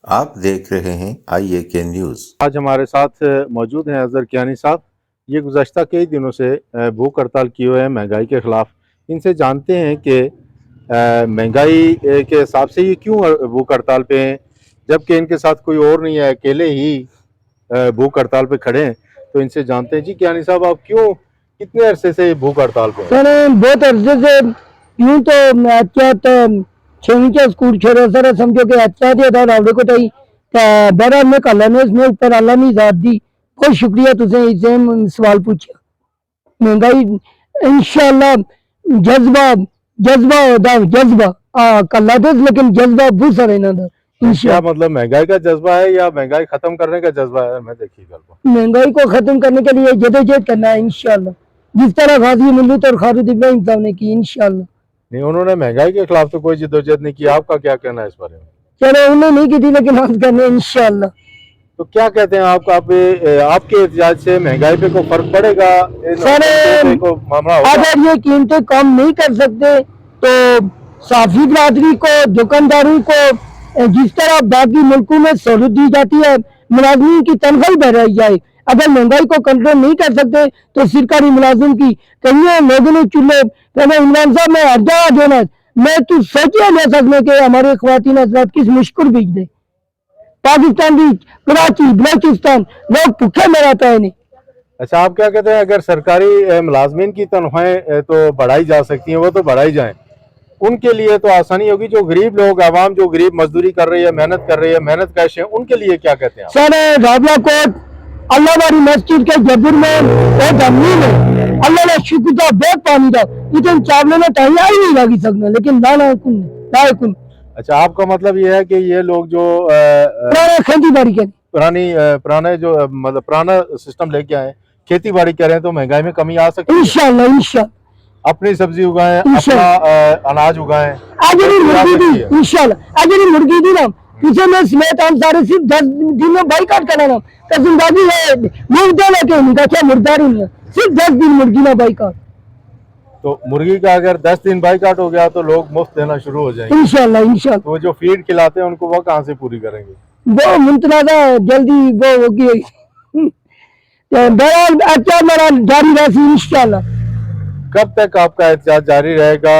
آپ دیکھ رہے ہیں IAK نیوز۔ آج ہمارے ساتھ موجود ہیں اظہر کیانی صاحب۔ یہ گزشتہ کئی دنوں سے بھوک ہڑتال کیے ہوئے ہیں مہنگائی کے خلاف۔ ان سے جانتے ہیں کہ مہنگائی کے حساب سے یہ کیوں بھوک ہڑتال پہ ہیں، جبکہ ان کے ساتھ کوئی اور نہیں ہے، اکیلے ہی بھوک ہڑتال پہ کھڑے ہیں۔ تو ان سے جانتے ہیں، جی کیانی صاحب، آپ کیوں کتنے عرصے سے بھوک ہڑتال پہ ہیں؟ سر بہت عرصے سے یوں تو میں احتیاط چھویں کے سکول چھوڑے سر سمجھو کہ احتیاط ہی تھا راوڑے کو تھی بہرحال میں کل نے اس میں اوپر اللہ نے ذات دی۔ بہت شکریہ تسیں اسے سوال پوچھا۔ مہنگائی انشاءاللہ جذبہ ہوتا ہے، جذبہ کلا دس لیکن جذبہ بہت سارا انہوں دا کیا انشاءاللہ۔ مطلب مہنگائی کا جذبہ ہے یا مہنگائی ختم کرنے کا جذبہ ہے؟ میں دیکھیے گل کو مہنگائی کو ختم کرنے کے لیے جدوجہد کرنا ہے انشاءاللہ، جس طرح غازی ملت اور خالد ابراہیم صاحب نے کی انشاءاللہ۔ نہیں، انہوں نے مہنگائی کے خلاف تو کوئی جدوجہد نہیں کی، آپ کا کیا کہنا ہے اس بارے میں؟ چلو انہوں نے نہیں کی تھی لیکن ہم کرنے انشاءاللہ۔ تو کیا کہتے ہیں آپ آپ کے احتجاج سے مہنگائی پہ کوئی فرق پڑے گا؟ معاملہ ہوگا؟ اگر یہ قیمتیں کم نہیں کر سکتے تو صحافی برادری کو، دکانداروں کو جس طرح باقی ملکوں میں سہولت دی جاتی ہے ملازمین کی تنخواہ بڑھائی جائے۔ اگر مہنگائی کو کنٹرول نہیں کر سکتے تو سرکاری ملازم کی کئی لوگوں نے چولہے کہنا عمران صاحب میں ہر جگہ دینا میں تو سوچے لے سکنے کہ ہمارے خواتین حضرات کس مشکل بھیج دے۔ پاکستان کی کراچی بلوچستان لوگ بھوکے مراتا ہے نہیں۔ اچھا، آپ کیا کہتے ہیں اگر سرکاری ملازمین کی تنخواہیں تو بڑھائی جا سکتی ہیں، وہ تو بڑھائی جائیں، ان کے لیے تو آسانی ہوگی۔ جو غریب لوگ، عوام جو غریب مزدوری کر رہی ہے، محنت کر رہی ہے، محنت کش ہے، ان کے لیے کیا کہتے ہیں آپ؟ سر رابلہ کوٹ اللہ باری مسجد کے جبر میں ایک امین ہے، اللہ نے شکر تھا بہت پانی تھا اتنے چاولوں میں تہیا ہی نہیں لگی سکنا لیکن لانا کن۔ اچھا، آپ کا مطلب یہ ہے کہ یہ لوگ جو پرانا کھیتی باڑی کے پرانے جو مطلب پرانا سسٹم لے کے آئے، کھیتی باڑی کریں تو مہنگائی میں کمی آ سکتی ہے؟ انشاءاللہ انشاءاللہ اپنی سبزی اگائیں، اپنا اناج اگائیں۔ اجری مرغی دی انشاءاللہ، اجری مرغی دی نا اسے میں سمیت ہم سارے صرف 10 دن میں بائی کاٹ کرنا نا قسم بازی ہے مرغے لے کے نہیں کہا مرداری نہیں ہے، صرف 10 دن مرغی نہ بائی کاٹ۔ تو مرغی کا اگر 10 دن بائی کاٹ ہو گیا تو لوگ مفت دینا شروع ہو جائیں گے انشاءاللہ انشاءاللہ۔ تو وہ جو فیڈ کھلاتے ہیں ان کو وہ کہاں سے پوری کریں گے؟ وہ منتنازع جلدی وہ ہوگی۔ بہرحال اچھا میرا جاری رہی انشاءاللہ۔ کب تک آپ کا احتجاج جاری رہے گا؟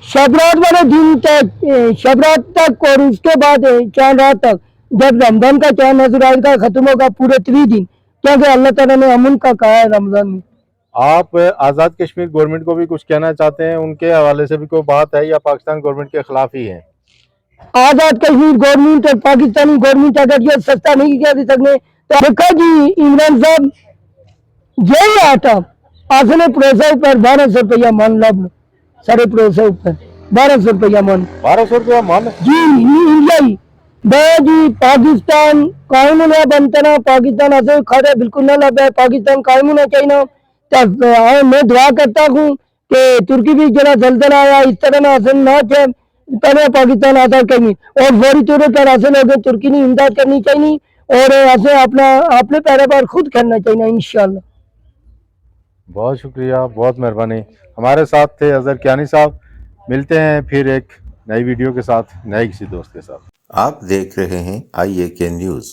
شب رات والے دن تک، شب رات تک اور اس کے بعد چاند رات تک جب رمضان کا چاند نظر آئے گا ختم ہوگا پورے 3 دن، کیونکہ اللہ تعالیٰ نے امن کا کہا ہے رمضان میں۔ آپ آزاد کشمیر گورنمنٹ کو بھی کچھ کہنا چاہتے ہیں؟ ان کے حوالے سے بھی کوئی بات ہے یا پاکستان گورنمنٹ کے خلاف ہی ہے؟ آزاد کشمیر گورنمنٹ اور پاکستانی گورنمنٹ اگر یہ سستا نہیں کیا دے سکتے تو دیکھا جی عمران صاحب یہی آتا آسنے پروسہ اوپر 1200 روپیہ من لب سارے پروسہ اوپر 1200 روپیہ من 1200 روپیہ من جی انڈیا ہی جی پاکستان قائم ہونا بنتا نا، پاکستان ایسے کھڑے بالکل نہ لگ ہے، پاکستان قائم ہونا چاہیے۔ میں دعا کرتا ہوں کہ ترکی بھی جڑا زلزلہ آیا اس طرح نہ حسن نہ تھے پہلے پاکستان آتا کرنی اور فوری طور پر ایسے لوگوں ترکی نے امداد کرنی چاہیے اور ایسے اپنے پیرے پر خود کرنا چاہیے انشاءاللہ۔ بہت شکریہ، بہت مہربانی۔ ہمارے ساتھ تھے اظہر کیانی صاحب۔ ملتے ہیں پھر ایک نئی ویڈیو کے ساتھ، نئے کسی دوست کے ساتھ۔ آپ دیکھ رہے ہیں IAK نیوز۔